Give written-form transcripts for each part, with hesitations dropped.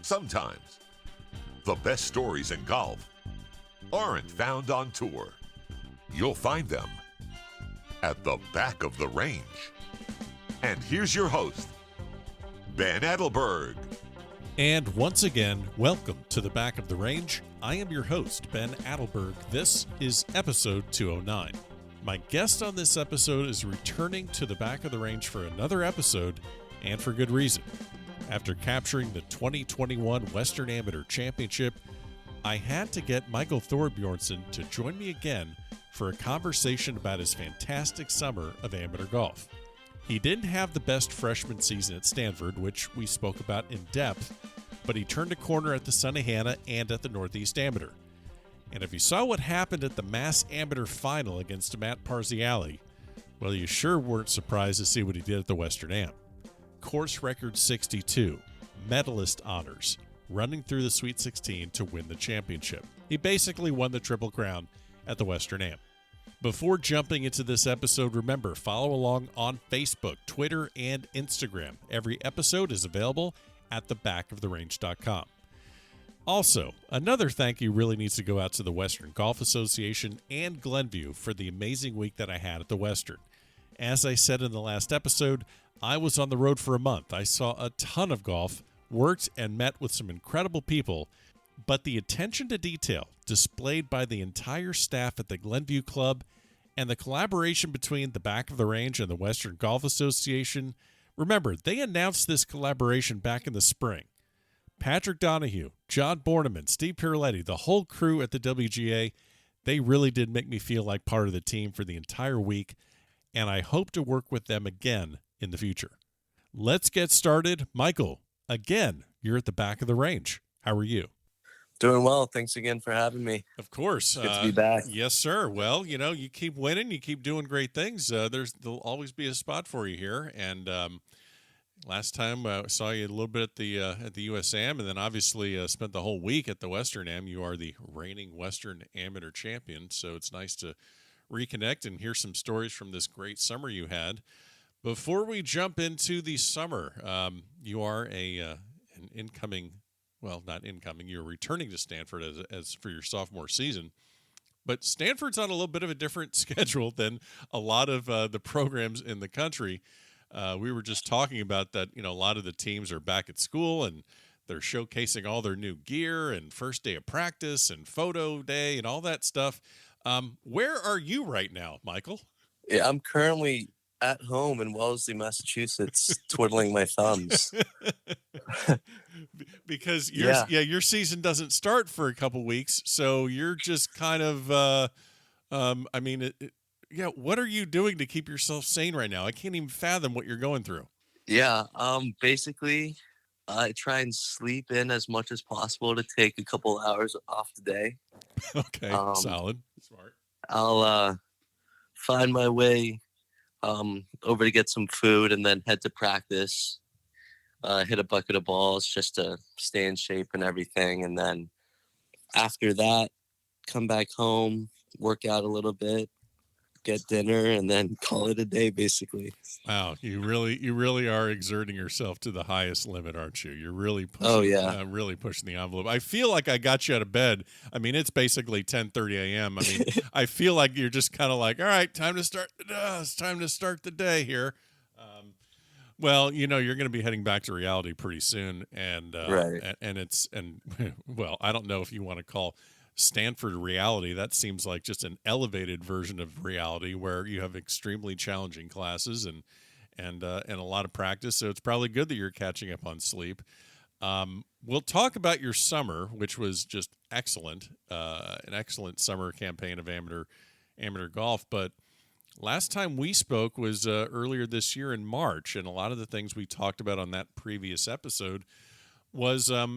Sometimes the best stories in golf aren't found on tour. You'll find them at the back of the range. And here's your host, Ben Adelberg. And once again, welcome to the back of the range. I am your host, Ben Adelberg. This is episode 209. My guest on this episode is returning to the back of the range for another episode, and for good reason. After capturing the 2021 Western Amateur Championship, I had to get Michael Thorbjornsen to join me again for a conversation about his fantastic summer of amateur golf. He didn't have the best freshman season at Stanford, which we spoke about in depth, but he turned a corner at the Sunnyhana and at the Northeast Amateur. And if you saw what happened at the Mass Amateur Final against Matt Parziale, well, you sure weren't surprised to see what he did at the Western Am. Course record 62, medalist honors, running through the Sweet 16 to win the championship. He basically won the Triple Crown at the Western Am. Before jumping into this episode, remember, follow along on Facebook, Twitter, and Instagram. Every episode is available at thebackoftherange.com. Also, another thank you really needs to go out to the Western Golf Association and Glenview for the amazing week that I had at the Western. As I said in the last episode, I was on the road for a month. I saw a ton of golf, worked and met with some incredible people, but the attention to detail displayed by the entire staff at the Glenview Club and the collaboration between the Back of the Range and the Western Golf Association, remember, they announced this collaboration back in the spring. Patrick Donahue, John Borneman, Steve Piroletti, the whole crew at the WGA, they really did make me feel like part of the team for the entire week, and I hope to work with them again in the future. Let's get started. Michael, again, you're at the Back of the Range. How are you? Doing well. Thanks again for having me. Of course. Good to be back. Yes, sir. Well, you keep winning, you keep doing great things. There'll always be a spot for you here. And last time I saw you a little bit at the USAM, and then obviously spent the whole week at the Western Am. You are the reigning Western Amateur champion, so it's nice to reconnect and hear some stories from this great summer you had. Before we jump into the summer, you are an incoming, well, not incoming, you're returning to Stanford as for your sophomore season. But Stanford's on a little bit of a different schedule than a lot of the programs in the country. We were just talking about that, a lot of the teams are back at school and they're showcasing all their new gear and first day of practice and photo day and all that stuff. Where are you right now, Michael? Yeah, I'm currently at home in Wellesley, Massachusetts, twiddling my thumbs. Because your season doesn't start for a couple weeks, so you're just kind of, what are you doing to keep yourself sane right now? I can't even fathom what you're going through. Yeah, basically, I try and sleep in as much as possible to take a couple hours off the day. Okay, solid, smart. I'll find my way over to get some food and then head to practice, hit a bucket of balls just to stay in shape and everything. And then after that, come back home, work out a little bit, get dinner, and then call it a day, basically. Wow, you really are exerting yourself to the highest limit, aren't you? You're really pushing, really pushing the envelope. I feel like I got you out of bed. I mean, it's basically 10:30 a.m. I mean, I feel like you're just kind of like, all right, time to start. It's time to start the day here. Well, you're going to be heading back to reality pretty soon, and right. Well, I don't know if you want to call Stanford reality. That seems like just an elevated version of reality where you have extremely challenging classes and a lot of practice. So it's probably good that you're catching up on sleep. We'll talk about your summer, which was just excellent, an excellent summer campaign of amateur golf. But last time we spoke was earlier this year in March, and a lot of the things we talked about on that previous episode was, a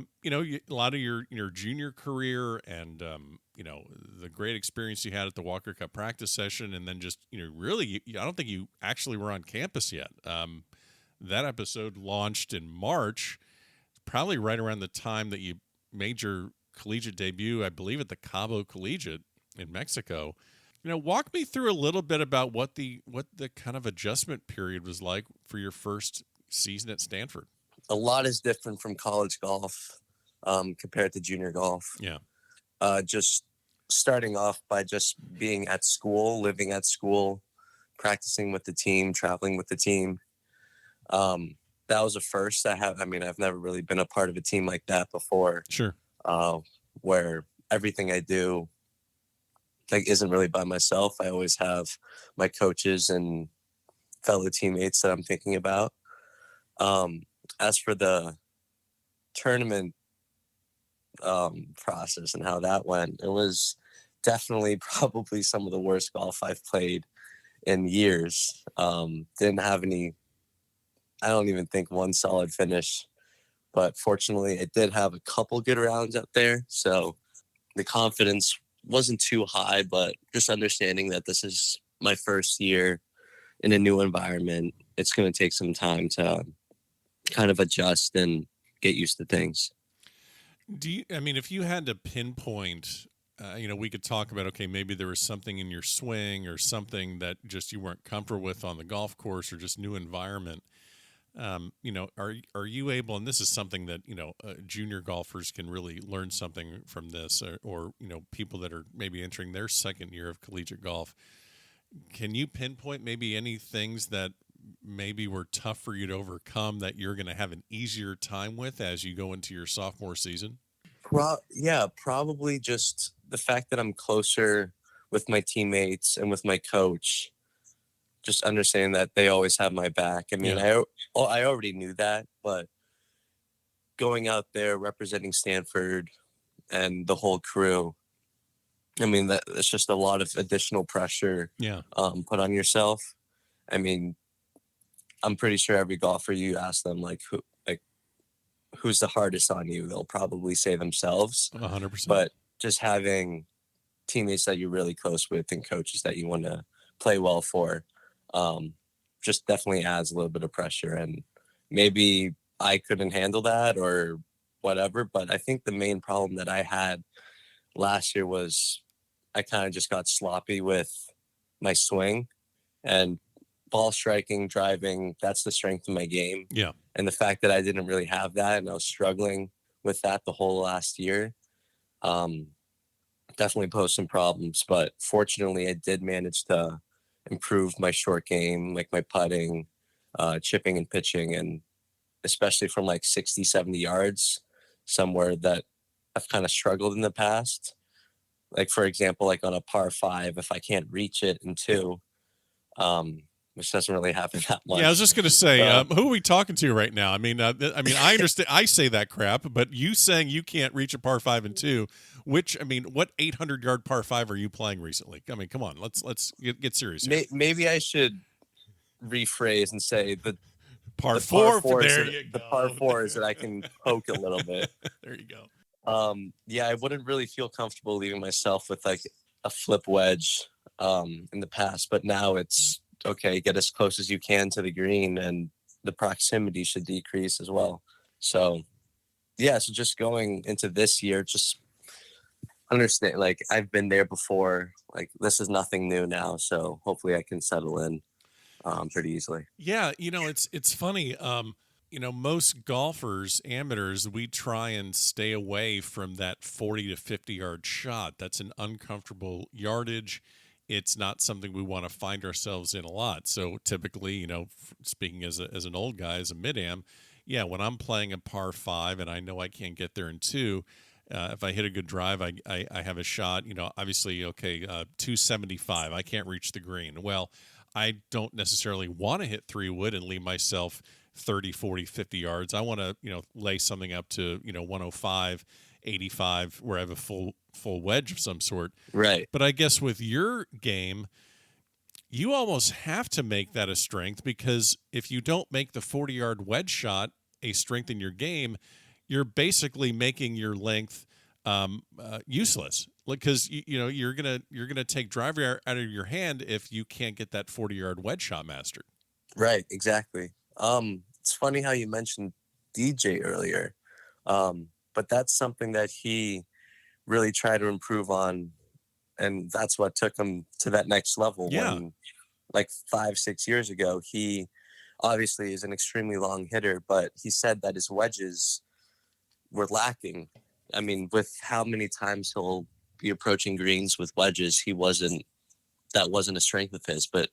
lot of your junior career and, the great experience you had at the Walker Cup practice session. And then just, really, I don't think you actually were on campus yet. That episode launched in March, probably right around the time that you made your collegiate debut, I believe, at the Cabo Collegiate in Mexico. Walk me through a little bit about what the kind of adjustment period was like for your first season at Stanford. A lot is different from college golf. compared to junior golf. Yeah. Just starting off by just being at school, living at school, practicing with the team, traveling with the team. That was a first. I've never really been a part of a team like that before. Sure. Where everything I do isn't really by myself. I always have my coaches and fellow teammates that I'm thinking about. As for the tournament process and how that went, it was definitely probably some of the worst golf I've played in years. Didn't have any, I don't even think one solid finish, but fortunately I did have a couple good rounds out there. So the confidence wasn't too high, but just understanding that this is my first year in a new environment, it's going to take some time to kind of adjust and get used to things. If you had to pinpoint, we could talk about, okay, maybe there was something in your swing or something that just you weren't comfortable with on the golf course or just new environment. Are you able, and this is something that, junior golfers can really learn something from this, or people that are maybe entering their second year of collegiate golf. Can you pinpoint maybe any things that maybe were tough for you to overcome that you're going to have an easier time with as you go into your sophomore season? Probably just the fact that I'm closer with my teammates and with my coach, just understanding that they always have my back. I already knew that, but going out there representing Stanford and the whole crew, it's just a lot of additional pressure put on yourself. I'm pretty sure every golfer you ask them who's the hardest on you, they'll probably say themselves. 100%. But just having teammates that you're really close with and coaches that you want to play well for, just definitely adds a little bit of pressure. And maybe I couldn't handle that or whatever, but I think the main problem that I had last year was I kind of just got sloppy with my swing, and ball striking, driving, that's the strength of my game. Yeah. And the fact that I didn't really have that and I was struggling with that the whole last year, definitely posed some problems. But fortunately, I did manage to improve my short game, like my putting, chipping and pitching, and especially from 60, 70 yards, somewhere that I've kind of struggled in the past. For example, on a par 5, if I can't reach it in 2, which doesn't really happen that much. Yeah, I was just going to say, who are we talking to right now? I understand. I say that crap, but you saying you can't reach a par 5 and 2, what 800-yard par 5 are you playing recently? Come on, let's get serious here. Maybe I should rephrase and say the par 4. The par 4 is that I can poke a little bit. There you go. I wouldn't really feel comfortable leaving myself with a flip wedge in the past, but now it's okay, get as close as you can to the green and the proximity should decrease as well. So just going into this year, just understand, I've been there before, this is nothing new now. So hopefully I can settle in pretty easily. Yeah. It's funny. Most golfers, amateurs, we try and stay away from that 40 to 50 yard shot. That's an uncomfortable yardage. It's not something we want to find ourselves in a lot. So typically, speaking as an old guy, as a mid-am, when I'm playing a par 5 and I know I can't get there in 2, if I hit a good drive, I have a shot, obviously, 275, I can't reach the green. Well, I don't necessarily want to hit 3-wood and leave myself 30, 40, 50 yards. I want to, lay something up to, 105, 85, where I have a full wedge of some sort. Right. But I guess with your game, you almost have to make that a strength, because if you don't make the 40-yard wedge shot a strength in your game, you're basically making your length useless, because you're gonna take driver out of your hand if you can't get that 40-yard wedge shot mastered. Right. Exactly. It's funny how you mentioned DJ earlier, but that's something that he really tried to improve on, and that's what took him to that next level. Yeah. When 5-6 years ago, he obviously is an extremely long hitter, but he said that his wedges we're lacking. I mean, with how many times he'll be approaching greens with wedges, that wasn't a strength of his, but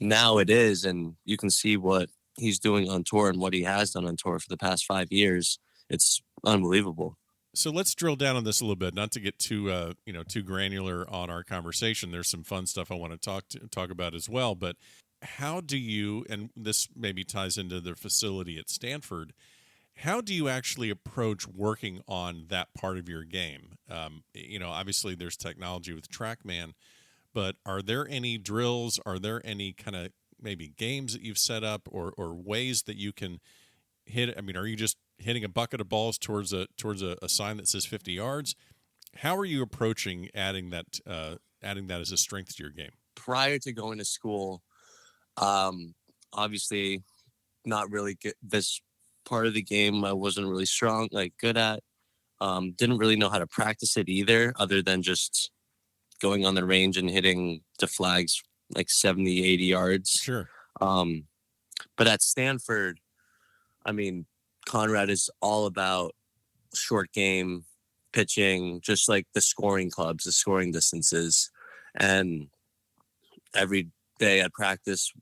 now it is. And you can see what he's doing on tour and what he has done on tour for the past 5 years. It's unbelievable. So let's drill down on this a little bit, not to get too too granular on our conversation. There's some fun stuff I want to talk about as well, but how do you, and this maybe ties into the facility at Stanford, how do you actually approach working on that part of your game? Obviously there's technology with TrackMan, but are there any drills? Are there any kind of maybe games that you've set up or ways that you can hit? I mean, are you just hitting a bucket of balls towards a sign that says 50 yards? How are you approaching adding that as a strength to your game? Prior to going to school, obviously not really good. This part of the game I wasn't really good at. Didn't really know how to practice it either, other than just going on the range and hitting the flags like 70, 80 yards. Sure. But at Stanford, I mean, Conrad is all about short game, pitching, just like the scoring clubs, the scoring distances. And every day at practice,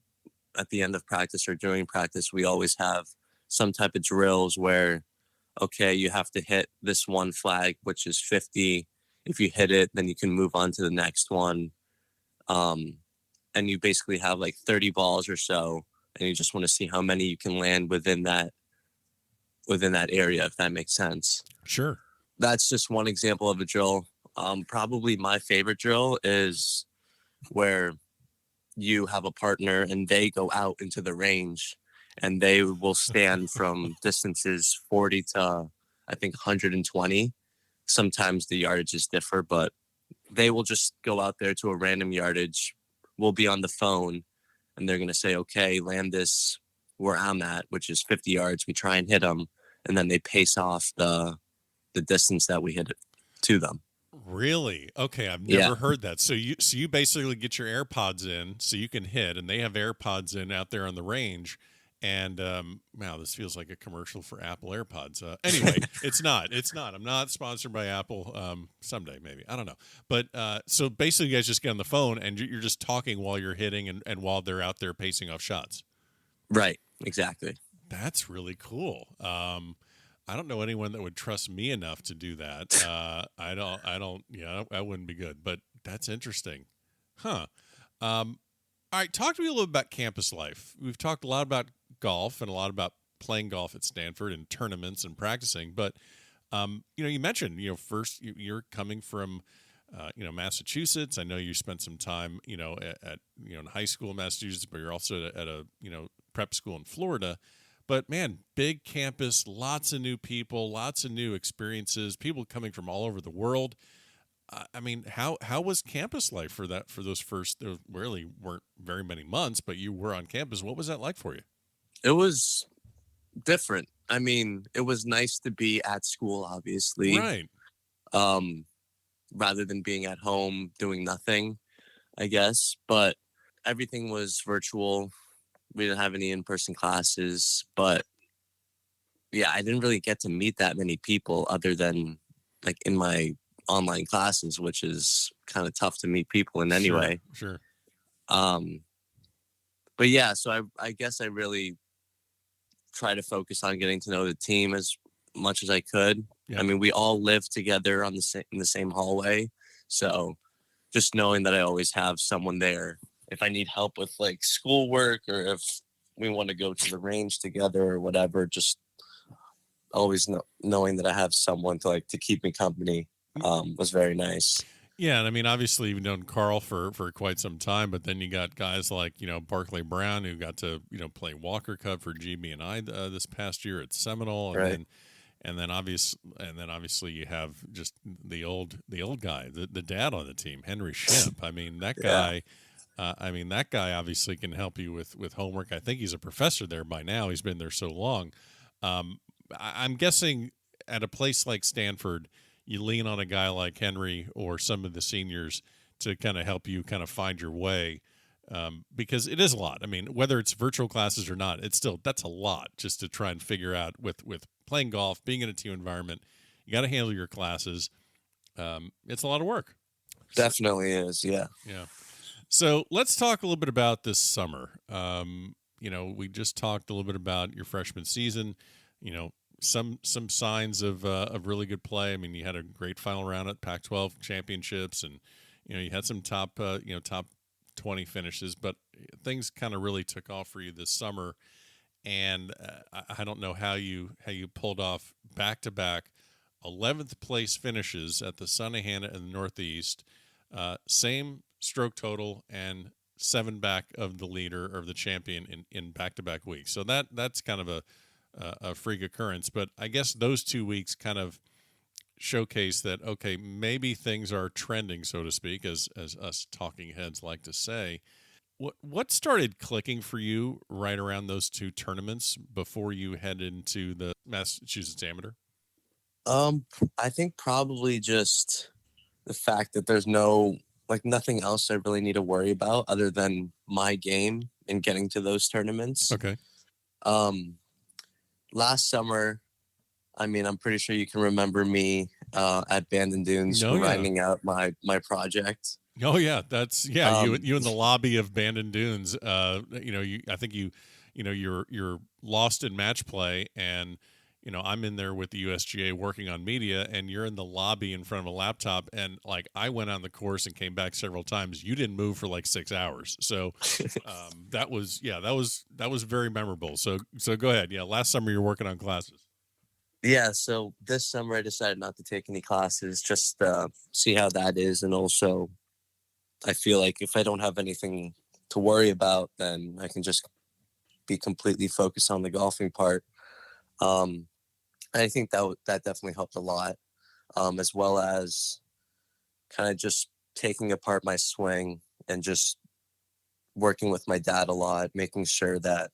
at the end of practice or during practice, we always have some type of drills where, okay, you have to hit this one flag, which is 50. If you hit it, then you can move on to the next one. And you basically have like 30 balls or so, and you just want to see how many you can land within that area, if that makes sense. Sure. That's just one example of a drill. Probably my favorite drill is where you have a partner and they go out into the range and they will stand from distances 40 to I think 120. Sometimes the yardages differ, but they will just go out there to a random yardage. We'll be on the phone and they're going to say, okay, land this where I'm at, which is 50 yards. We try and hit them, and then they pace off the distance that we hit it to them. Really? Okay, I've never heard that. So you basically get your AirPods in so you can hit, and they have AirPods in out there on the range. And wow, this feels like a commercial for Apple AirPods. Anyway, it's not. I'm not sponsored by Apple. Someday, maybe. I don't know. But so basically, you guys just get on the phone and you're just talking while you're hitting and while they're out there pacing off shots. Right. Exactly. That's really cool. I don't know anyone that would trust me enough to do that. I don't. Yeah, I wouldn't be good. But that's interesting, huh? All right, talk to me a little bit about campus life. We've talked a lot about golf and a lot about playing golf at Stanford and tournaments and practicing. But you mentioned first you're coming from Massachusetts. I know you spent some time at in high school in Massachusetts, but you're also at a prep school in Florida. But man, big campus, lots of new people, lots of new experiences, people coming from all over the world. I mean, how was campus life for those first? There really weren't very many months, but you were on campus. What was that like for you? It was different. I mean, it was nice to be at school, obviously, right? Rather than being at home doing nothing, I guess. But everything was virtual. We didn't have any in-person classes, but yeah, I didn't really get to meet that many people other than like in my online classes, which is kind of tough to meet people in anyway. Sure. But yeah, so I guess I really try to focus on getting to know the team as much as I could. Yeah. I mean, we all live together in the same hallway, so just knowing that I always have someone there if I need help with like schoolwork or if we want to go to the range together or whatever, just always knowing that I have someone to keep me company was very nice. Yeah, and I mean, obviously you've known Carl for quite some time, but then you got guys like Barkley Brown who got to play Walker Cup for GB and I this past year at Seminole, and right. then obviously you have just the old guy, the dad on the team, Henry Shemp. I mean that guy. That guy obviously can help you with homework. I think he's a professor there by now. He's been there so long. I'm guessing at a place like Stanford, you lean on a guy like Henry or some of the seniors to kind of help you kind of find your way, because it is a lot. I mean, whether it's virtual classes or not, that's a lot just to try and figure out with playing golf, being in a team environment, you got to handle your classes. It's a lot of work. Definitely is. Yeah. Yeah. So let's talk a little bit about this summer. We just talked a little bit about your freshman season. Some signs of really good play. I mean, you had a great final round at Pac-12 championships, and you had some top 20 finishes. But things kind of really took off for you this summer, and I don't know how you pulled off back-to-back 11th place finishes at the Susquehanna in the Northeast, same stroke total and 7 back of the leader or the champion in back-to-back weeks. So that's kind of a freak occurrence. But I guess those 2 weeks kind of showcase that, okay, maybe things are trending, so to speak, as us talking heads like to say. What started clicking for you right around those 2 tournaments before you head into the Massachusetts Amateur? I think probably just the fact that there's nothing else I really need to worry about other than my game and getting to those tournaments. Okay. Last summer, I mean, I'm pretty sure you can remember me at Bandon Dunes grinding out my project. Oh yeah, you in the lobby of Bandon Dunes. I think you're lost in match play, and I'm in there with the USGA working on media, and you're in the lobby in front of a laptop, and like I went on the course and came back several times. You didn't move for like 6 hours, so that was very memorable. So go ahead. Yeah, last summer you're working on classes. Yeah, so this summer I decided not to take any classes, just see how that is, and also I feel like if I don't have anything to worry about, then I can just be completely focused on the golfing part. I think that definitely helped a lot, as well as kind of just taking apart my swing and just working with my dad a lot, making sure that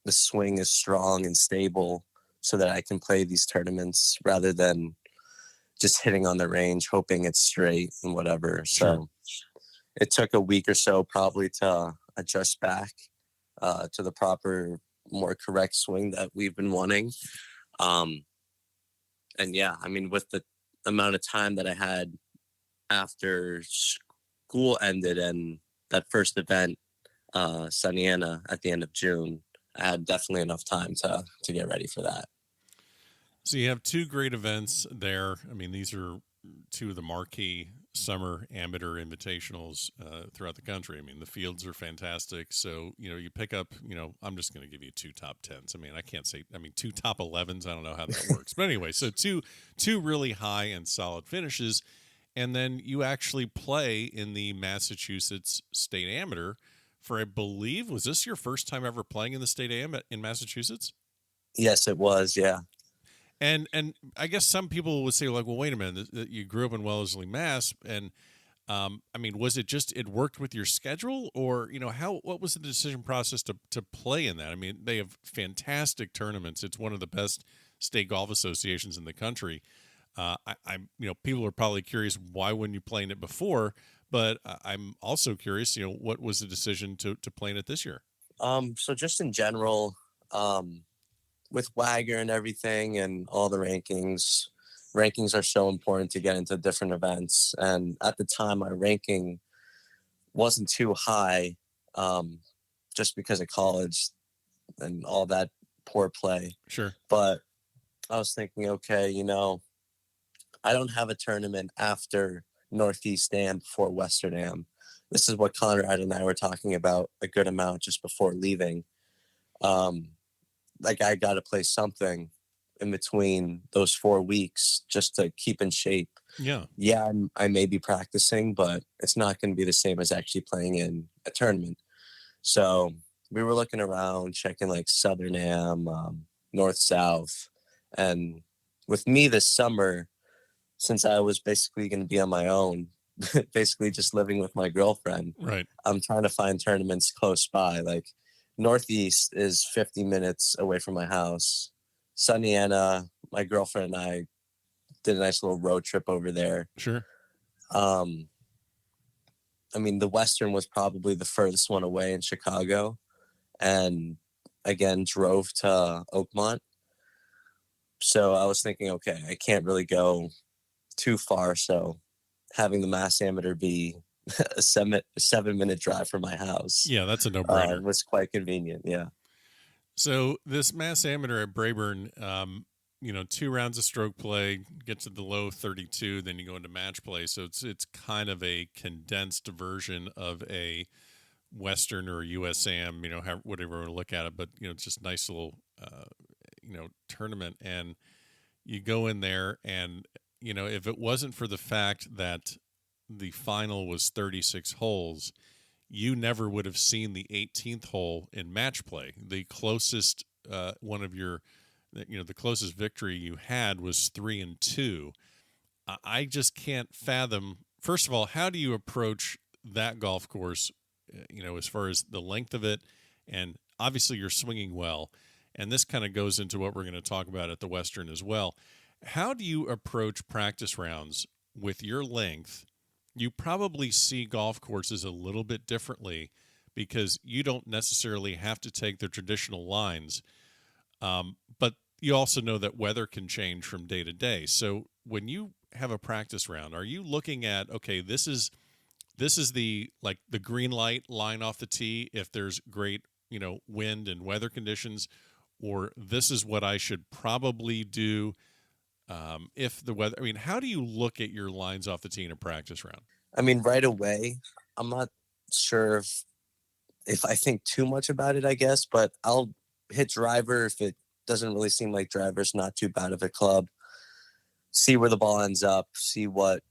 the swing is strong and stable so that I can play these tournaments rather than just hitting on the range, hoping it's straight and whatever. Sure. So it took a week or so probably to adjust back to the proper, more correct swing that we've been wanting. And yeah, I mean, with the amount of time that I had after school ended and that first event, Susquehanna at the end of June, I had definitely enough time to get ready for that. So you have 2 great events there. I mean, these are 2 of the marquee summer amateur invitationals throughout the country. I mean, the fields are fantastic. So, you pick up, I'm just going to give you 2 top 10s. I mean, I can't say, 2 top 11s. I don't know how that works. But anyway, so two really high and solid finishes. And then you actually play in the Massachusetts State Amateur for, I believe, was this your first time ever playing in the State Am in Massachusetts? Yes, it was. Yeah. And I guess some people would say, like, well, wait a minute, you grew up in Wellesley, Mass, and was it just it worked with your schedule, or what was the decision process to play in that? I mean, they have fantastic tournaments. It's one of the best state golf associations in the country. People are probably curious, why wouldn't you play in it before? But I'm also curious, what was the decision to play in it this year? So just in general, with Wagger and everything and all the rankings are so important to get into different events. And at the time, my ranking wasn't too high, just because of college and all that poor play. Sure. But I was thinking, okay, I don't have a tournament after Northeast Am before Western Am. This is what Conrad and I were talking about a good amount just before leaving. I got to play something in between those 4 weeks just to keep in shape. Yeah. Yeah, I may be practicing, but it's not going to be the same as actually playing in a tournament. So we were looking around, checking like Southern Am, North South. And with me this summer, since I was basically going to be on my own, basically just living with my girlfriend, right, I'm trying to find tournaments close by. Like Northeast is 50 minutes away from my house. Susquehanna, my girlfriend and I did a nice little road trip over there. Sure. The Western was probably the furthest one away in Chicago, and again drove to Oakmont. So I was thinking, okay, I can't really go too far. So having the Mass Amateur be a 7 minute drive from my house Yeah, that's a no-brainer. was quite convenient. Yeah. So this Mass Amateur at Brayburn, 2 rounds of stroke play, get to the low 32, then you go into match play. So it's kind of a condensed version of a Western or a USAM, whatever you want to look at it, but it's just nice little tournament. And you go in there, and if it wasn't for the fact that the final was 36 holes, you never would have seen the 18th hole in match play. The closest one of your, the closest victory you had was 3-2. I just can't fathom. First of all, how do you approach that golf course? As far as the length of it, and obviously you're swinging well. And this kind of goes into what we're going to talk about at the Western as well. How do you approach practice rounds with your length? You probably see golf courses a little bit differently because you don't necessarily have to take the traditional lines. But you also know that weather can change from day to day. So when you have a practice round, are you looking at, okay, this is the green light line off the tee if there's great, wind and weather conditions, or this is what I should probably do if the weather, how do you look at your lines off the tee in a practice round? Right away, I'm not sure if I think too much about it, I guess, but I'll hit driver if it doesn't really seem like driver's not too bad of a club. See where the ball ends up, see what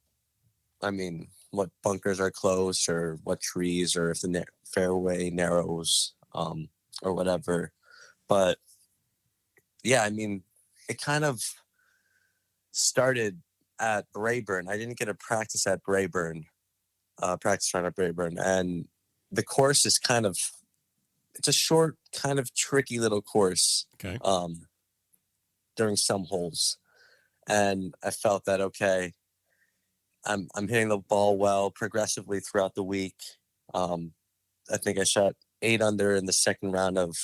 bunkers are close or what trees or if the fairway narrows or whatever. But yeah, it kind of started at Brayburn. I didn't get a practice round at Brayburn, and the course is it's a short, kind of tricky little course. Okay. During some holes, and I felt that okay, I'm hitting the ball well progressively throughout the week. I think I shot 8 under in the second round of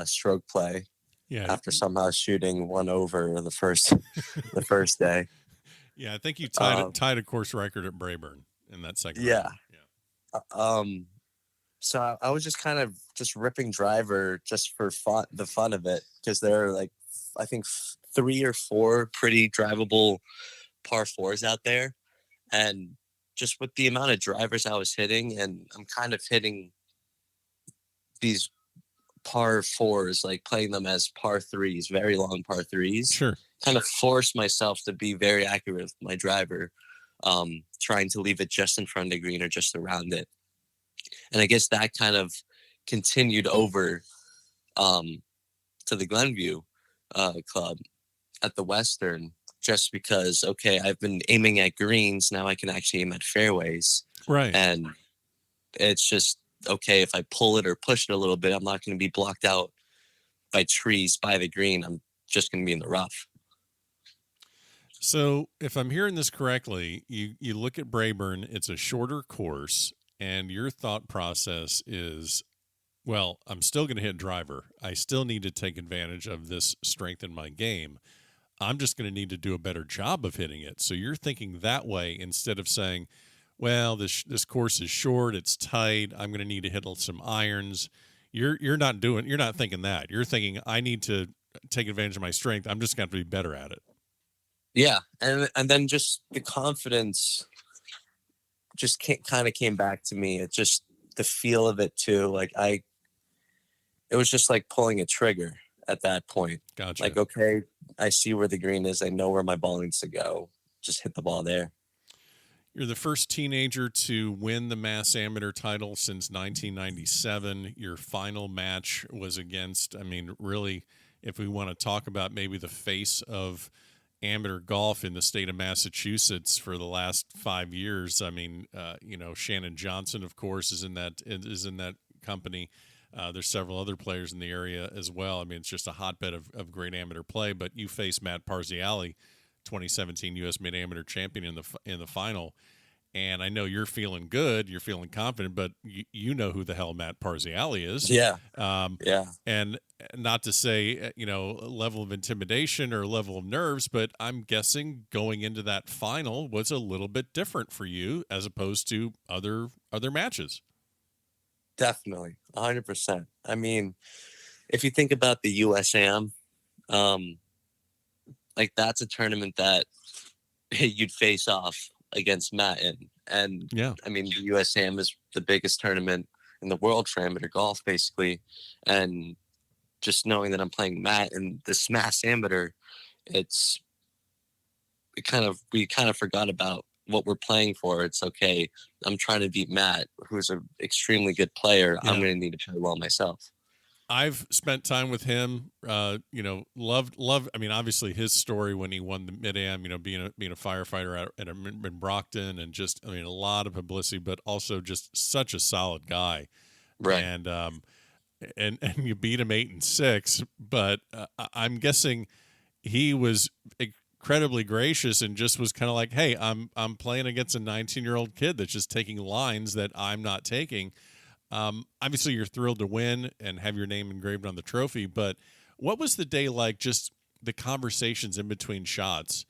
stroke play. Yeah. After somehow shooting 1 over the first day. Yeah, I think you tied a course record at Brayburn in that second yeah. round. Yeah. So I was just kind of just ripping driver just for the fun of it, because there are I think 3 or 4 pretty drivable par 4s out there, and just with the amount of drivers I was hitting, and I'm kind of hitting these par 4s, playing them as par 3s, very long par 3s. Sure. Kind of forced myself to be very accurate with my driver, trying to leave it just in front of the green or just around it. And I guess that kind of continued over to the Glenview club at the Western, just because, okay, I've been aiming at greens, now I can actually aim at fairways. Right. And it's just, okay, if I pull it or push it a little bit, I'm not going to be blocked out by trees by the green. I'm just going to be in the rough. So if I'm hearing this correctly, you look at Brayburn, it's a shorter course, and your thought process is, well, I'm still going to hit driver. I still need to take advantage of this strength in my game. I'm just going to need to do a better job of hitting it. So you're thinking that way instead of saying, well, this course is short, it's tight, I'm going to need to hit some irons. You're not thinking that. You're thinking, I need to take advantage of my strength. I'm just going to have to be better at it. Yeah. And then just the confidence just kind of came back to me. It just, the feel of it too. It was just like pulling a trigger at that point. Gotcha. Okay, I see where the green is. I know where my ball needs to go. Just hit the ball there. You're the first teenager to win the Mass Amateur title since 1997. Your final match was against, really, if we want to talk about maybe the face of amateur golf in the state of Massachusetts for the last 5 years. Shannon Johnson, of course, is in that company. There's several other players in the area as well. It's just a hotbed of great amateur play. But you face Matt Parziale, 2017 U.S. Mid Amateur champion in the final, And I know you're feeling good, you're feeling confident, but you know who the hell Matt Parziali is. Yeah. Um, Yeah. and not to say, level of intimidation or level of nerves, but I'm guessing going into that final was a little bit different for you as opposed to other matches. Definitely. 100%. I mean, if you think about the USAM, like that's a tournament that you'd face off against Matt in. And Yeah. I mean, the USAM is the biggest tournament in the world for amateur golf, basically. And just knowing that I'm playing Matt in the Smash Amateur, we kind of forgot about what we're playing for. It's okay. I'm trying to beat Matt, who's an extremely good player. Yeah. I'm going to need to play well myself. I've spent time with him. Loved. I mean, obviously his story when he won the Mid-Am. Being a firefighter in Brockton, and just a lot of publicity, but also just such a solid guy. Right. And and you beat him 8-6, but I'm guessing he was incredibly gracious and just was kind of like, hey, I'm playing against a 19-year-old kid that's just taking lines that I'm not taking. Obviously, you're thrilled to win and have your name engraved on the trophy, but what was the day like, just the conversations in between shots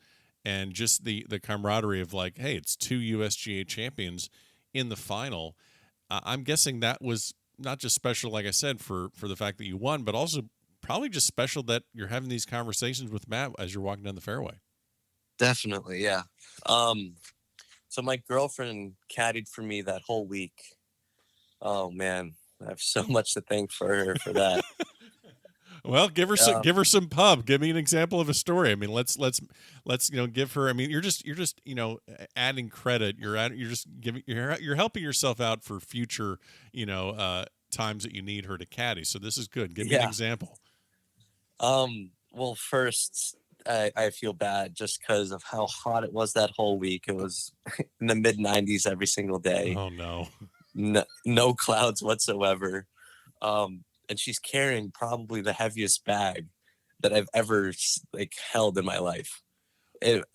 and just the camaraderie of like, hey, it's 2 USGA champions in the final? I'm guessing that was not just special, like I said, for the fact that you won, but also probably just special that you're having these conversations with Matt as you're walking down the fairway. Definitely, yeah. So my girlfriend caddied for me that whole week. Oh man, I have so much to thank for her for that. Well, give her some pub. Give me an example of a story. I mean, let's give her. I mean, you're just adding credit. You're helping yourself out for future times that you need her to caddy. So this is good. Give me an example. Well, first, I feel bad just because of how hot it was that whole week. It was in the mid-90s every single day. Oh no. No clouds whatsoever. And she's carrying probably the heaviest bag that I've ever held in my life.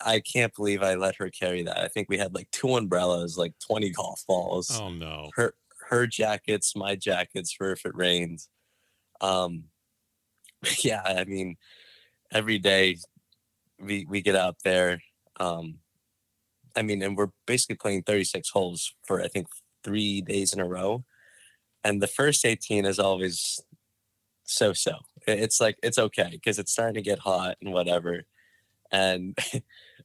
I can't believe I let her carry that. I think we had like 2 umbrellas, like 20 golf balls. Oh no. Her jackets, my jackets for if it rains. Yeah, I mean, every day we get out there. I mean, and we're basically playing 36 holes for I think 3 days in a row. And the first 18 is always so. It's like, it's okay because it's starting to get hot and whatever. And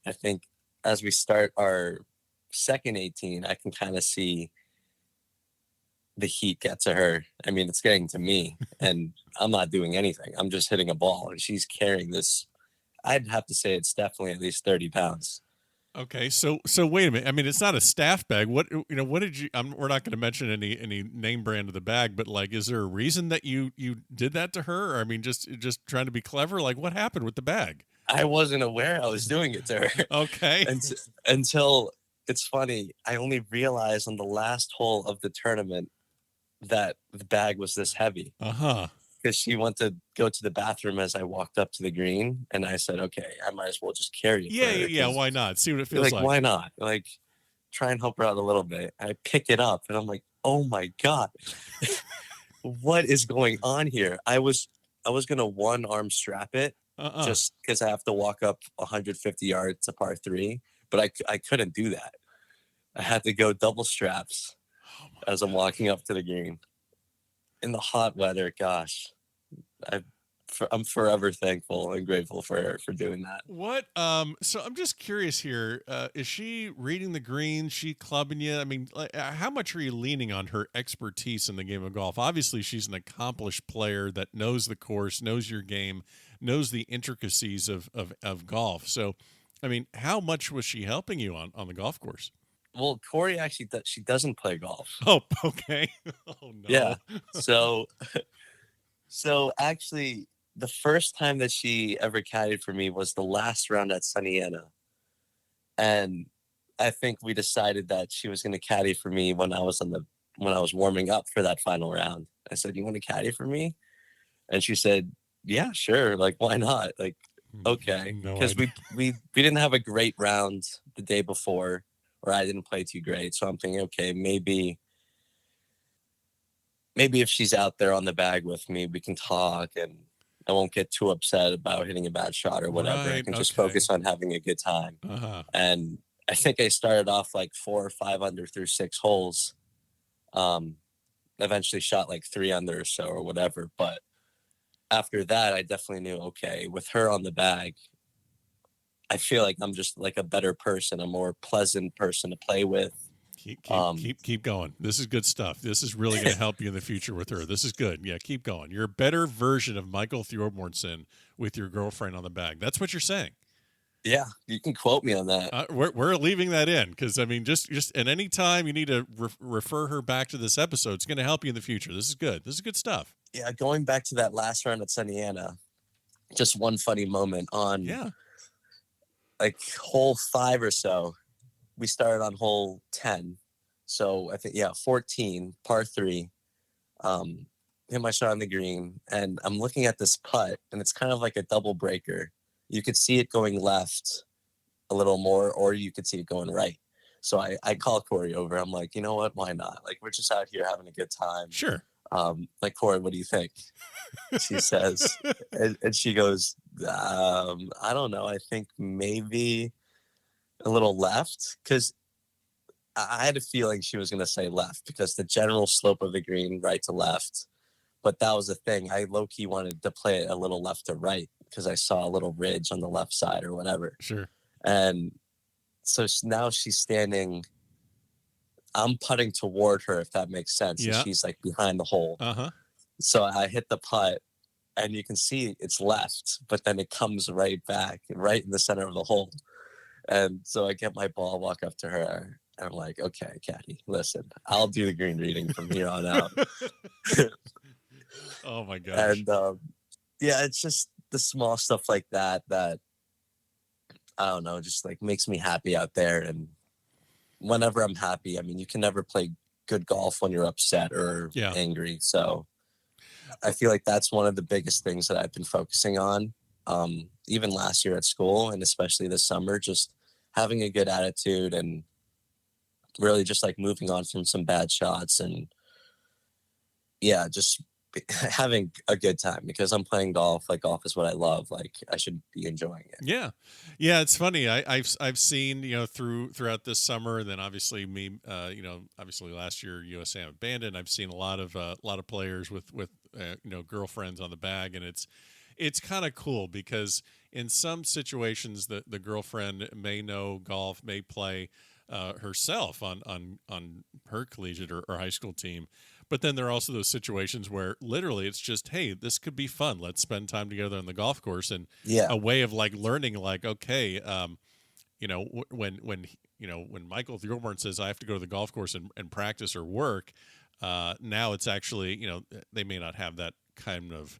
I think as we start our second 18, I can kind of see the heat get to her. I mean, it's getting to me and I'm not doing anything. I'm just hitting a ball and she's carrying this. I'd have to say it's definitely at least 30 pounds. Okay, so wait a minute. I mean, it's not a staff bag. What did you? We're not going to mention any name brand of the bag, but like, is there a reason that you did that to her? Or, I mean, just trying to be clever. Like, what happened with the bag? I wasn't aware I was doing it to her. Okay. Until it's funny. I only realized on the last hole of the tournament that the bag was this heavy. Because she went to go to the bathroom as I walked up to the green, and I said, "Okay, I might as well just carry it." Yeah. Why not? See what it feels like. Why not? Like, try and help her out a little bit. I pick it up, and I'm like, "Oh my god, what is going on here?" I was gonna one arm strap it just because I have to walk up 150 yards to par 3, but I couldn't do that. I had to go double straps as I'm walking up to the green. In the hot weather, gosh, I'm forever thankful and grateful for her for doing that. What? So I'm just curious here. Is she reading the greens? She clubbing you? I mean, how much are you leaning on her expertise in the game of golf? Obviously, she's an accomplished player that knows the course, knows your game, knows the intricacies of golf. So, I mean, how much was she helping you on the golf course? Well, Corey actually she doesn't play golf. Oh, okay. Oh no. Yeah. So actually, the first time that she ever caddied for me was the last round at Sunny Ana, and I think we decided that she was going to caddy for me when I was warming up for that final round. I said, "You want to caddy for me?" And she said, "Yeah, sure. Like, why not? Like, okay." Because we didn't have a great round the day before. or I didn't play too great. So I'm thinking, okay, maybe if she's out there on the bag with me, we can talk and I won't get too upset about hitting a bad shot or whatever. I Right. can just Okay. focus on having a good time. Uh-huh. And I think I started off like 4 or 5 under through 6 holes. Eventually shot like 3 under or so or whatever. But after that, I definitely knew, okay, with her on the bag, I feel like I'm just like a better person, a more pleasant person to play with. Keep going. This is good stuff. This is really going to help you in the future with her. This is good. Yeah, keep going. You're a better version of Michael Thorbjornsen with your girlfriend on the bag. That's what you're saying. Yeah, you can quote me on that. We're leaving that in because I mean, just at any time you need to refer her back to this episode, it's going to help you in the future. This is good. This is good stuff. Yeah, going back to that last round at Sunny Ana, just one funny moment on like hole 5 or so. We started on hole 10. So I think, 14, par 3. Hit my shot on the green, and I'm looking at this putt, and it's kind of like a double breaker. You could see it going left a little more, or you could see it going right. So I call Corey over. I'm like, you know what? Why not? Like, we're just out here having a good time. Sure. Like, Corey, what do you think? She says, and she goes, I don't know. I think maybe a little left, because I had a feeling she was going to say left because the general slope of the green, right to left. But that was the thing. I low-key wanted to play it a little left to right because I saw a little ridge on the left side or whatever. Sure. And so now she's standing. I'm putting toward her, if that makes sense. Yeah. And she's like behind the hole. Uh-huh. So I hit the putt, and you can see it's left, but then it comes right back, right in the center of the hole. And so I get my ball, walk up to her, and I'm like, okay, Caddy, listen, I'll do the green reading from here on out. Oh, my gosh. And, it's just the small stuff like that, I don't know, just like makes me happy out there. And whenever I'm happy, I mean, you can never play good golf when you're upset or angry. So I feel like that's one of the biggest things that I've been focusing on. Even last year at school, and especially this summer, just having a good attitude and really just like moving on from some bad shots and just having a good time, because I'm playing golf. Like, golf is what I love. Like, I should be enjoying it. Yeah. It's funny. I've seen, throughout this summer, and then obviously me, obviously last year USA abandoned. I've seen a lot of players with girlfriends on the bag, and it's kind of cool because in some situations the girlfriend may know golf, may play herself on her collegiate or high school team. But then there are also those situations where literally it's just, hey, this could be fun. Let's spend time together on the golf course, and a way of like learning, like, okay, when Michael Thorbjornsen says I have to go to the golf course and practice or work, now it's actually, they may not have that kind of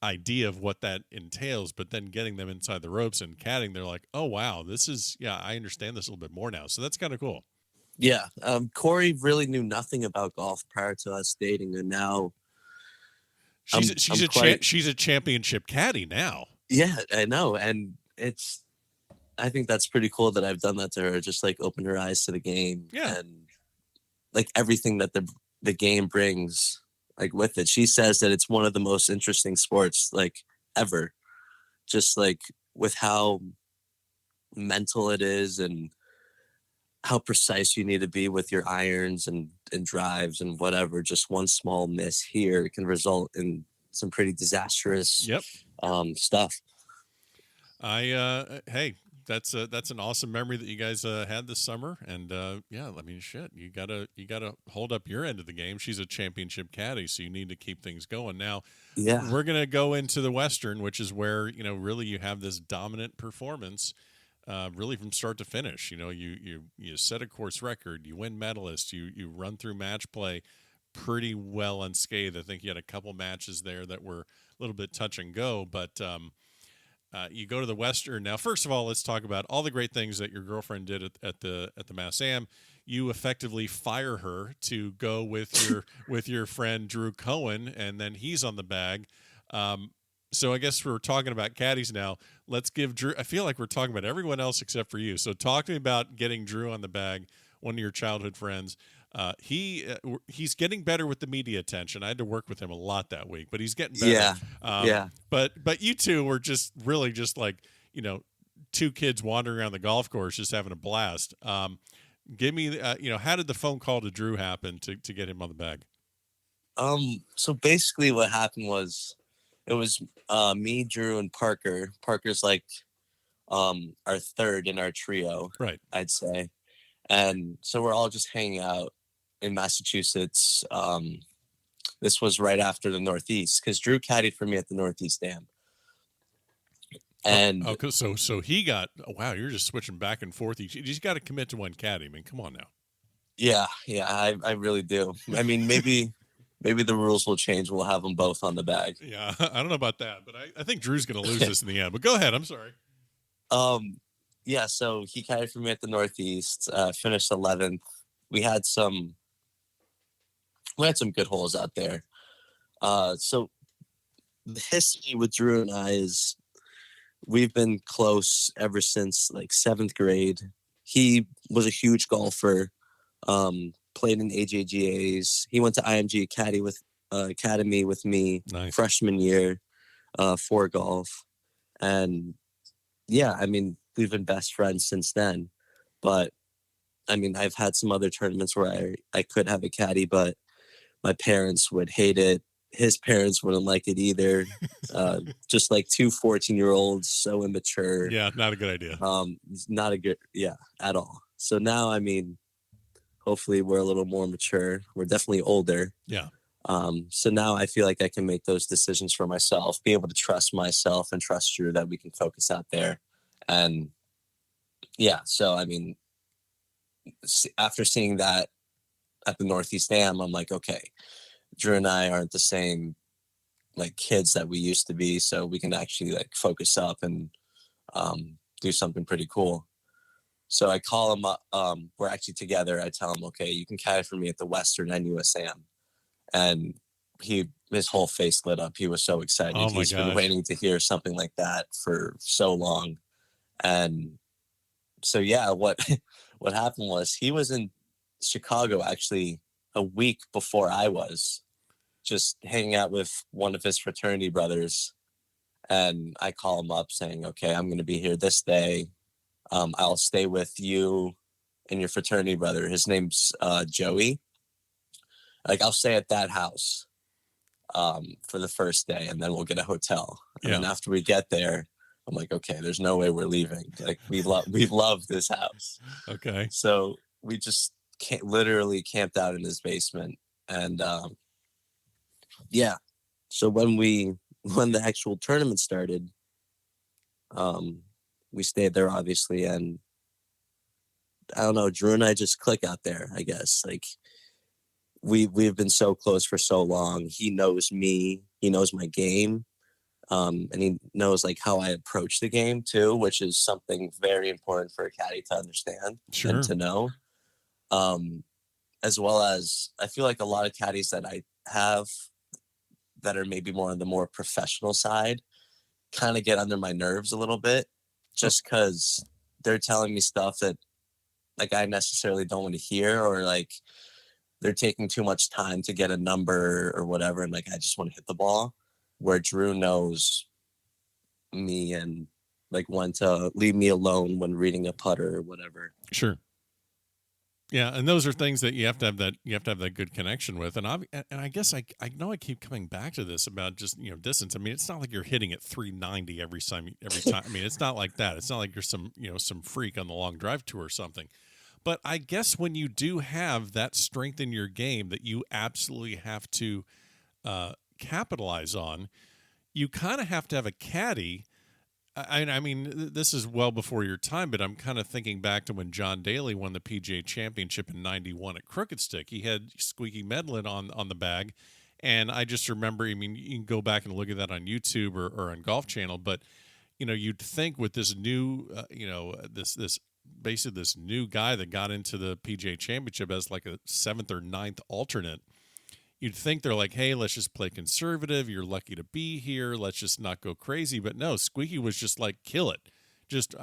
idea of what that entails, but then getting them inside the ropes and caddying, they're like, oh wow, this is I understand this a little bit more now. So that's kind of cool. Yeah. Corey really knew nothing about golf prior to us dating, and now she's a championship caddy now. Yeah, I know. And I think that's pretty cool that I've done that to her, just like open her eyes to the game and like everything that the game brings, like, with it. She says that it's one of the most interesting sports like ever, just like with how mental it is and how precise you need to be with your irons and drives and whatever. Just one small miss here can result in some pretty disastrous stuff. Hey, that's an awesome memory that you guys had this summer, and I mean, shit, you gotta hold up your end of the game. She's a championship caddy, so you need to keep things going. Now, we're gonna go into the Western, which is where really you have this dominant performance. Really from start to finish, you set a course record, you win medalists, you run through match play pretty well unscathed. I think you had a couple matches there that were a little bit touch and go, but you go to the Western. Now, first of all, let's talk about all the great things that your girlfriend did at the Mass Am. You effectively fire her to go with your friend Drew Cohen, and then he's on the bag. So I guess we're talking about caddies now. Let's give Drew. I feel like we're talking about everyone else except for you. So talk to me about getting Drew on the bag, one of your childhood friends. He's getting better with the media attention. I had to work with him a lot that week, but he's getting better. Yeah. Yeah. But you two were just really just like, two kids wandering around the golf course, just having a blast. Give me, how did the phone call to Drew happen to get him on the bag? So basically what happened was it was me, Drew, and Parker. Parker's like our third in our trio, right? I'd say. And so we're all just hanging out in Massachusetts. This was right after the Northeast, because Drew caddied for me at the Northeast Dam. And so he got, wow, you're just switching back and forth. You just got to commit to one caddy. I mean, come on now. Yeah, I really do. I mean, maybe the rules will change. We'll have them both on the bag. Yeah, I don't know about that, but I think Drew's going to lose this in the end. But go ahead. I'm sorry. Yeah, so he caddied for me at the Northeast, finished 11th. We had some good holes out there. So the history with Drew and I is we've been close ever since like 7th grade. He was a huge golfer, played in AJGAs. He went to IMG Academy with me freshman year for golf. And yeah, I mean, we've been best friends since then. But I mean, I've had some other tournaments where I could have a caddy, but my parents would hate it. His parents wouldn't like it either. Just like two 14-year-olds, so immature. Yeah, not a good idea. Not a good, at all. So now, I mean, hopefully we're a little more mature. We're definitely older. Yeah. So now I feel like I can make those decisions for myself, be able to trust myself and trust Drew that we can focus out there. And yeah, so I mean, after seeing that at the Northeast Dam, I'm like, okay, Drew and I aren't the same like kids that we used to be, so we can actually like focus up and do something pretty cool. So I call him up. We're actually together. I tell him, okay, you can caddy for me at the Western NUSAM. And his whole face lit up. He was so excited. Oh my He's been waiting to hear something like that for so long. And so, yeah, what happened was he was in Chicago actually a week before I was, just hanging out with one of his fraternity brothers. And I call him up saying, okay, I'm going to be here this day. I'll stay with you and your fraternity brother. His name's Joey. Like, I'll stay at that house for the first day, and then we'll get a hotel. And then after we get there, I'm like, okay, there's no way we're leaving. Like, we love this house. Okay. So we just literally camped out in his basement. And so when the actual tournament started, we stayed there obviously, and I don't know, Drew and I just click out there, I guess. Like, we've been so close for so long. He knows me, he knows my game, and he knows like how I approach the game too, which is something very important for a caddy to understand and to know. As well as I feel like a lot of caddies that I have that are maybe more on the more professional side kind of get under my nerves a little bit, just because they're telling me stuff that like I necessarily don't want to hear, or like they're taking too much time to get a number or whatever, and like I just want to hit the ball. Where Drew knows me and like when to leave me alone when reading a putter or whatever. Sure. Yeah, and those are things that you have to have that good connection with, and I guess I know I keep coming back to this about just distance. I mean, it's not like you're hitting at 390 every time. I mean, it's not like that. It's not like you're some freak on the long drive tour or something. But I guess when you do have that strength in your game that you absolutely have to capitalize on, you kind of have to have a caddy. I mean, this is well before your time, but I'm kind of thinking back to when John Daly won the PGA Championship in '91 at Crooked Stick. He had Squeaky Medlin on the bag, and I just remember. I mean, you can go back and look at that on YouTube or on Golf Channel, but you'd think with this new, this basically this new guy that got into the PGA Championship as like a 7th or 9th alternate, you'd think they're like, hey, let's just play conservative. You're lucky to be here. Let's just not go crazy. But no, Squeaky was just like, kill it. Just,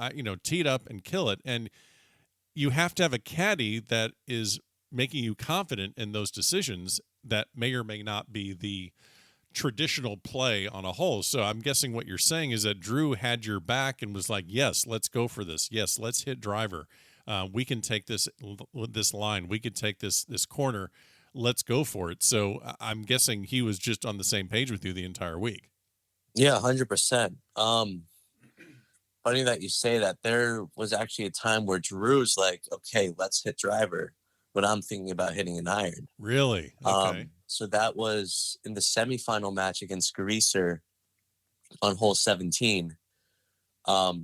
tee it up and kill it. And you have to have a caddy that is making you confident in those decisions that may or may not be the traditional play on a hole. So I'm guessing what you're saying is that Drew had your back and was like, yes, let's go for this. Yes, let's hit driver. We can take this line. We could take this corner. Let's go for it. So I'm guessing he was just on the same page with you the entire week. Yeah, 100%. Funny that you say that. There was actually a time where Drew's like, okay, let's hit driver, but I'm thinking about hitting an iron. Really? Okay. So that was in the semifinal match against Greaser on hole 17. I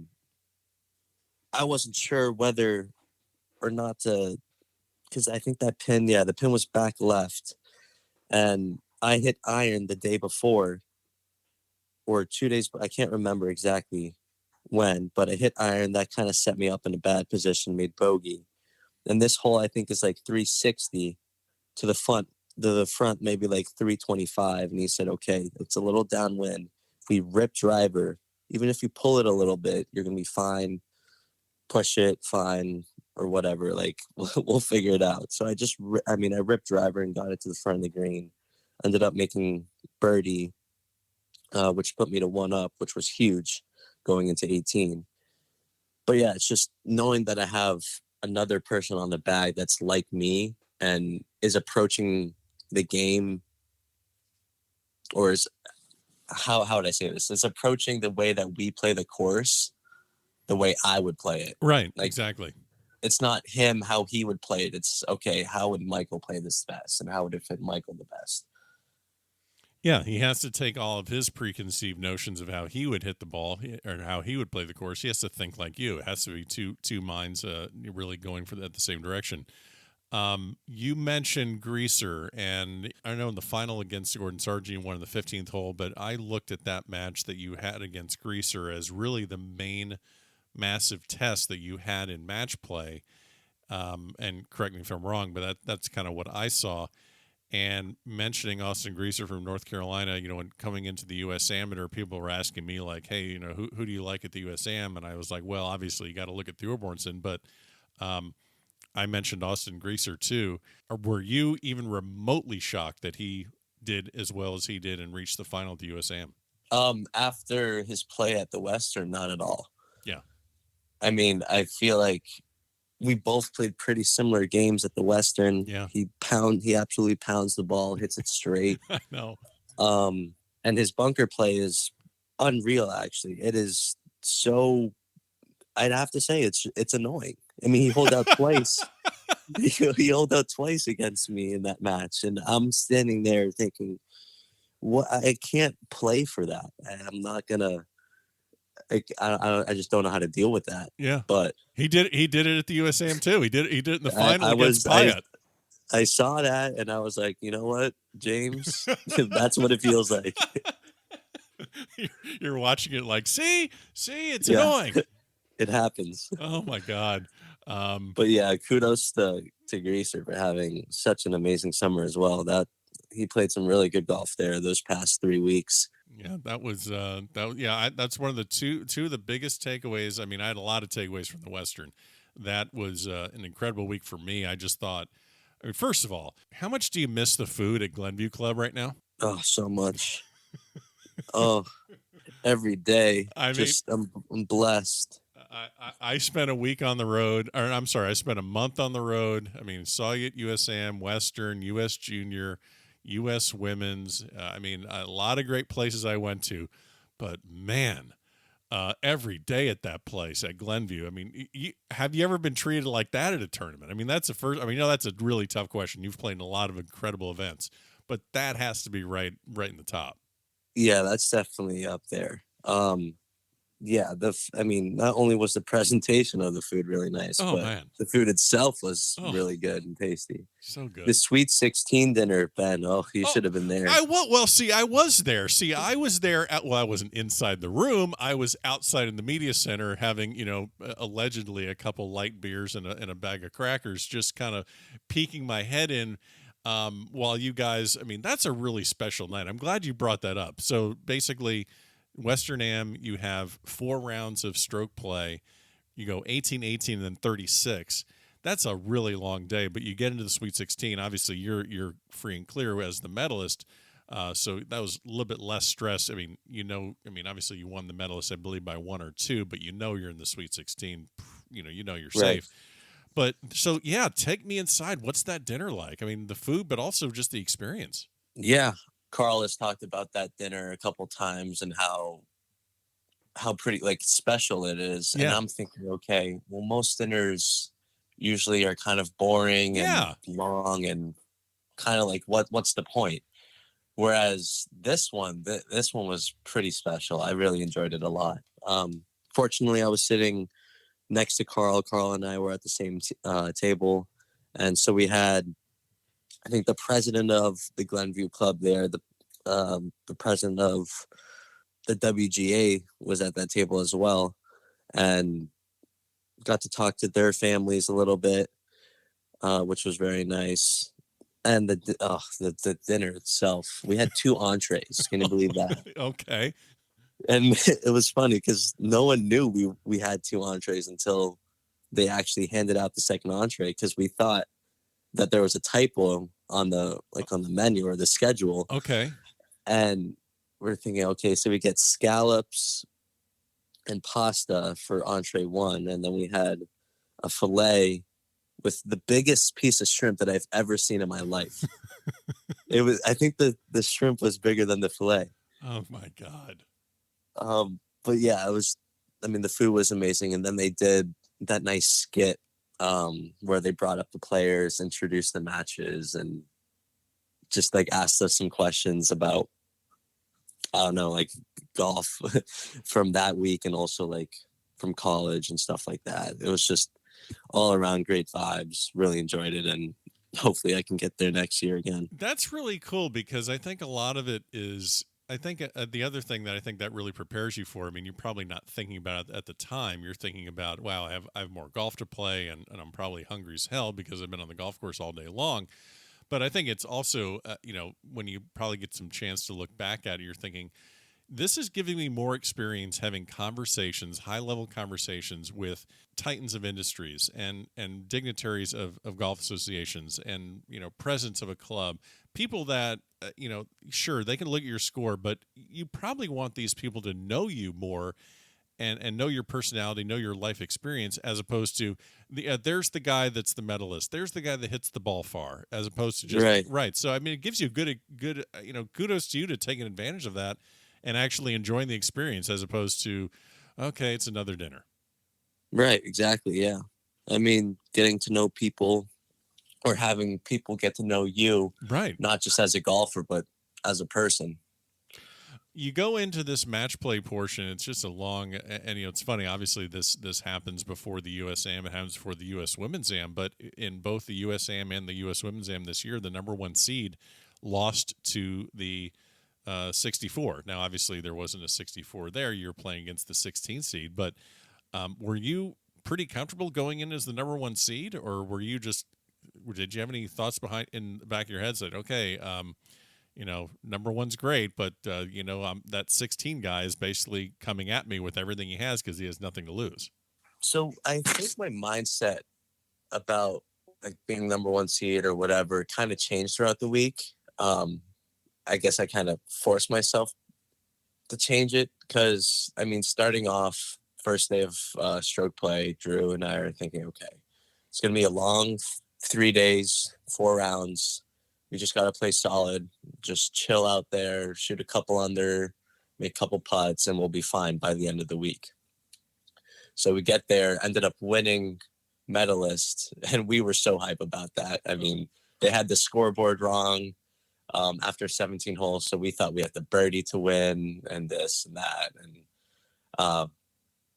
wasn't sure whether or not to, because I think that pin, the pin was back left, and I hit iron the day before, or 2 days, I can't remember exactly when, but I hit iron. That kind of set me up in a bad position, made bogey. And this hole, I think, is like 360 to the front. The front maybe like 325. And he said, okay, it's a little downwind. If we rip driver, even if you pull it a little bit, you're going to be fine. Push it, fine, or whatever. Like, we'll figure it out. So I ripped driver and got it to the front of the green. Ended up making birdie, which put me to 1 up, which was huge going into 18. But yeah, it's just knowing that I have another person on the bag that's like me and is approaching the game, or is, how would I say this? It's approaching the way that we play the course the way I would play it. Right. Like, exactly. It's not him, how he would play it. It's, okay, how would Michael play this best? And how would it fit Michael the best? Yeah, he has to take all of his preconceived notions of how he would hit the ball or how he would play the course. He has to think like you. It has to be two minds really going for the same direction. You mentioned Greaser, and I know in the final against Gordon Sargent, won in the 15th hole, but I looked at that match that you had against Greaser as really the main massive test that you had in match play. And correct me if I'm wrong, but that's kind of what I saw. And mentioning Austin Greaser from North Carolina, when coming into the U.S. Amateur, people were asking me like, hey, who do you like at the U.S. Am? And I was like, well, obviously you got to look at Thorbjornsen, but I mentioned Austin Greaser too. Were you even remotely shocked that he did as well as he did and reached the final at the U.S. Am? After his play at the Western, not at all. Yeah. I mean, I feel like we both played pretty similar games at the Western. Yeah. He absolutely pounds the ball, hits it straight. I know. And his bunker play is unreal, actually. It is so, I'd have to say it's annoying. I mean, he held out twice. He held out twice against me in that match. And I'm standing there thinking, what? I can't play for that. I'm not going to. I just don't know how to deal with that. Yeah, but he did it at the USAM too. He did it in the final against Pyatt. I saw that and I was like, you know what, James, that's what it feels like. You're watching it like, see, it's annoying. It happens. Oh my God. But yeah, kudos to Greaser for having such an amazing summer as well. That he played some really good golf there those past 3 weeks. Yeah, that was that's one of the two of the biggest takeaways. I mean, I had a lot of takeaways from the Western. That was an incredible week for me. I just thought, first of all, how much do you miss the food at Glenview Club right now? Oh, so much. Oh, every day. I mean, I'm blessed. I spent a week on the road, or I'm sorry, I spent a month on the road. I mean, saw you at USAM, Western, US Junior, U.S. Women's. I mean, a lot of great places I went to, but man, every day at that place at Glenview. I mean, have you ever been treated like that at a tournament? I mean, that's the first. I mean, that's a really tough question. You've played in a lot of incredible events, but that has to be right in the top. Yeah, that's definitely up there. Yeah, I mean, not only was the presentation of the food really nice, but the food itself was really good and tasty. So good. The Sweet 16 dinner, Ben. Oh, you should have been there. I was there. I was there I wasn't inside the room. I was outside in the media center having, allegedly a couple light beers and a bag of crackers, just kind of peeking my head in. while you guys, I mean, that's a really special night. I'm glad you brought that up. So basically, Western Am, you have 4 rounds of stroke play. You go 18, 18, and then 36. That's a really long day, but you get into the Sweet 16. Obviously, you're free and clear as the medalist. So that was a little bit less stress. I mean, obviously you won the medalist, I believe, by 1 or 2, but you're in the Sweet 16. You're Right. safe. But so yeah, take me inside. What's that dinner like? I mean, the food, but also just the experience. Yeah. Carl has talked about that dinner a couple times and how pretty like special it is. And Yeah. I'm thinking, okay, well, most dinners usually are kind of boring and Yeah. long and kind of like what's the point? Whereas this one was pretty special. I really enjoyed it a lot. Fortunately, I was sitting next to Carl. Carl and I were at the same table, and so we had, I think, the president of the Glenview Club there, the president of the WGA was at that table as well, and got to talk to their families a little bit, which was very nice. And the dinner itself, we had 2 entrees. Can you believe that? Okay. And it was funny because no one knew we had 2 entrees until they actually handed out the second entree, because we thought that there was a typo on the menu or the schedule. Okay. And we're thinking, okay, so we get scallops and pasta for entree 1, and then we had a fillet with the biggest piece of shrimp that I've ever seen in my life. I think the shrimp was bigger than the fillet. Oh my God. But yeah, the food was amazing. And then they did that nice skit where they brought up the players, introduced the matches, and just like asked us some questions about, I don't know, like golf from that week and also like from college and stuff like that. It was just all around great vibes. Really enjoyed it, and hopefully I can get there next year again. That's really cool, because I think a lot of it is, I think the other thing that I think that really prepares you for, I mean, you're probably not thinking about it at the time. You're thinking about, wow, I have more golf to play, and I'm probably hungry as hell because I've been on the golf course all day long. But I think it's also, when you probably get some chance to look back at it, you're thinking, this is giving me more experience having conversations, high-level conversations with titans of industries and dignitaries of golf associations and, presidents of a club, people that, sure, they can look at your score, but you probably want these people to know you more and know your personality, know your life experience, as opposed to there's the guy that's the medalist, there's the guy that hits the ball far, as opposed to just right. So I mean, it gives you good kudos to you to taking advantage of that and actually enjoying the experience, as opposed to, okay, it's another dinner. Right, exactly. Yeah. I mean, getting to know people or having people get to know you, right, not just as a golfer, but as a person. You go into this match play portion. It's just a long, and it's funny. Obviously, this happens before the USAM. It happens before the U.S. Women's Am. But in both the USAM and the U.S. Women's Am this year, the number 1 seed lost to the 64. Now, obviously, there wasn't a 64 there. You're playing against the 16 seed. But were you pretty comfortable going in as the number 1 seed, or did you have any thoughts in the back of your head that, okay, number 1's great, but that 16 guy is basically coming at me with everything he has because he has nothing to lose? So I think my mindset about like being number 1 seed or whatever kind of changed throughout the week. I guess I kind of forced myself to change it because, I mean, starting off first day of stroke play, Drew and I are thinking, okay, it's going to be a long 3 days, 4 rounds. We just got to play solid, just chill out there, shoot a couple under, make a couple putts, and we'll be fine by the end of the week. So we get there, ended up winning medalist, and we were so hype about that. I mean, they had the scoreboard wrong after 17 holes, so we thought we had the birdie to win and this and that. And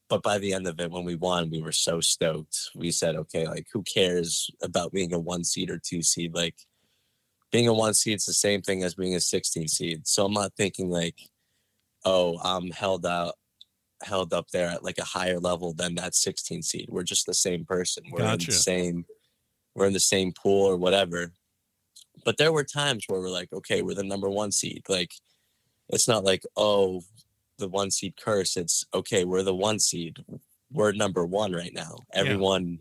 but by the end of it, when we won, we were so stoked. We said, okay, like, who cares about being a 1 seed or 2 seed? Like, being a 1 seed is the same thing as being a 16 seed. So I'm not thinking like, oh, I'm held up there at like a higher level than that 16 seed. We're just the same person. We're Gotcha. in the same pool or whatever. But there were times where we're like, okay, we're the number 1 seed. Like, it's not like, oh, the 1 seed curse. It's okay, we're the 1 seed. We're number 1 right now. Everyone,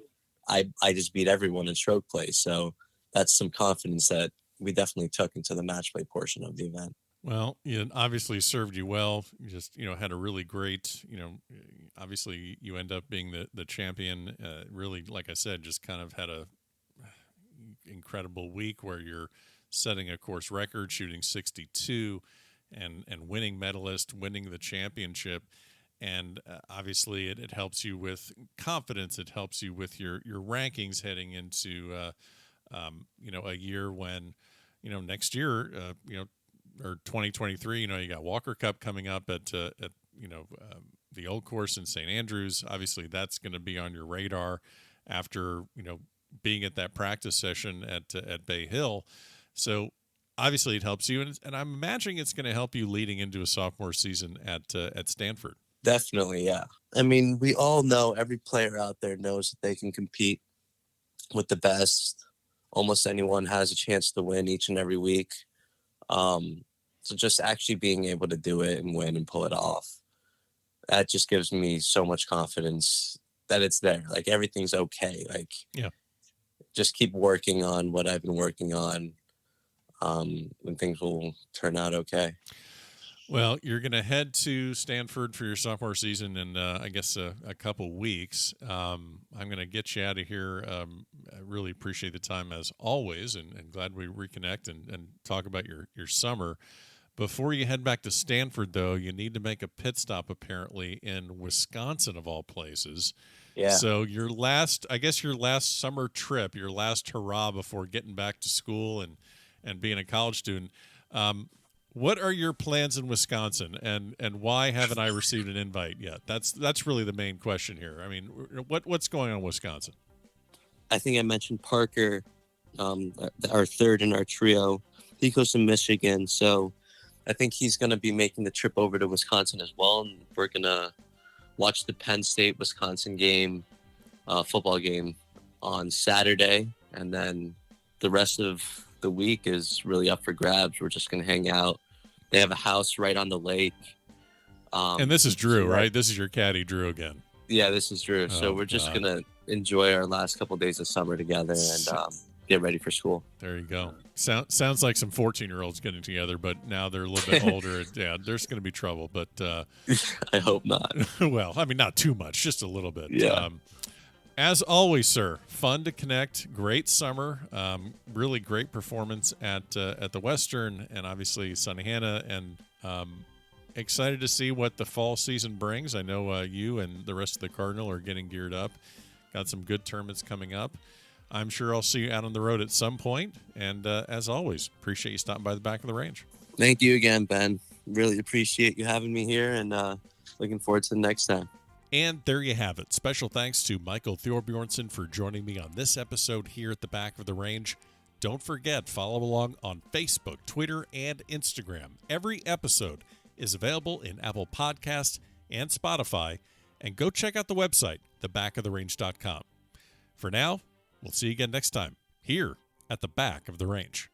I just beat everyone in stroke play. So that's some confidence that we definitely took into the match play portion of the event. Well, it obviously served you well. You just, had a really great, obviously you end up being the champion. Really, like I said, just kind of had a incredible week where you're setting a course record, shooting 62 and winning medalist, winning the championship. And obviously it helps you with confidence. It helps you with your rankings heading into, a year when, next year, or 2023, you got Walker Cup coming up at the old course in St. Andrews. Obviously that's going to be on your radar after, being at that practice session at Bay Hill. So obviously it helps you. And I'm imagining it's going to help you leading into a sophomore season at Stanford. Definitely. Yeah. I mean, we all know, every player out there knows that they can compete with the best. Almost anyone has a chance to win each and every week. So just actually being able to do it and win and pull it off, that just gives me so much confidence that it's there. Like, everything's okay. Like, just keep working on what I've been working on, and things will turn out okay. Well, you're going to head to Stanford for your sophomore season in, I guess, a couple weeks. I'm going to get you out of here. I really appreciate the time, as always, and glad we reconnect and talk about your summer. Before you head back to Stanford, though, you need to make a pit stop, apparently, in Wisconsin, of all places. Yeah. So your last summer trip, your last hurrah before getting back to school and being a college student, what are your plans in Wisconsin, and why haven't I received an invite yet? That's really the main question here. I mean, what's going on in Wisconsin? I think I mentioned Parker, our third in our trio. He goes to Michigan, so I think he's going to be making the trip over to Wisconsin as well, and we're going to watch the Penn State-Wisconsin game, football game, on Saturday, and then the rest of the week is really up for grabs. We're just going to hang out. They have a house right on the lake. And this is Drew, right? This is your caddy, Drew, again. Yeah, this is Drew. So we're just going to enjoy our last couple of days of summer together and get ready for school. There you go. Sounds like some 14-year-olds getting together, but now they're a little bit older. Yeah, there's going to be trouble, but I hope not. Well, I mean, not too much, just a little bit. Yeah. As always, sir, fun to connect. Great summer. Really great performance at the Western, and obviously Susquehanna, and excited to see what the fall season brings. I know you and the rest of the Cardinal are getting geared up. Got some good tournaments coming up. I'm sure I'll see you out on the road at some point. And as always, appreciate you stopping by the back of the range. Thank you again, Ben. Really appreciate you having me here, and looking forward to the next time. And there you have it. Special thanks to Michael Thorbjornsen for joining me on this episode here at the back of the range. Don't forget, follow along on Facebook, Twitter, and Instagram. Every episode is available in Apple Podcasts and Spotify. And go check out the website, thebackoftherange.com. For now, we'll see you again next time here at the back of the range.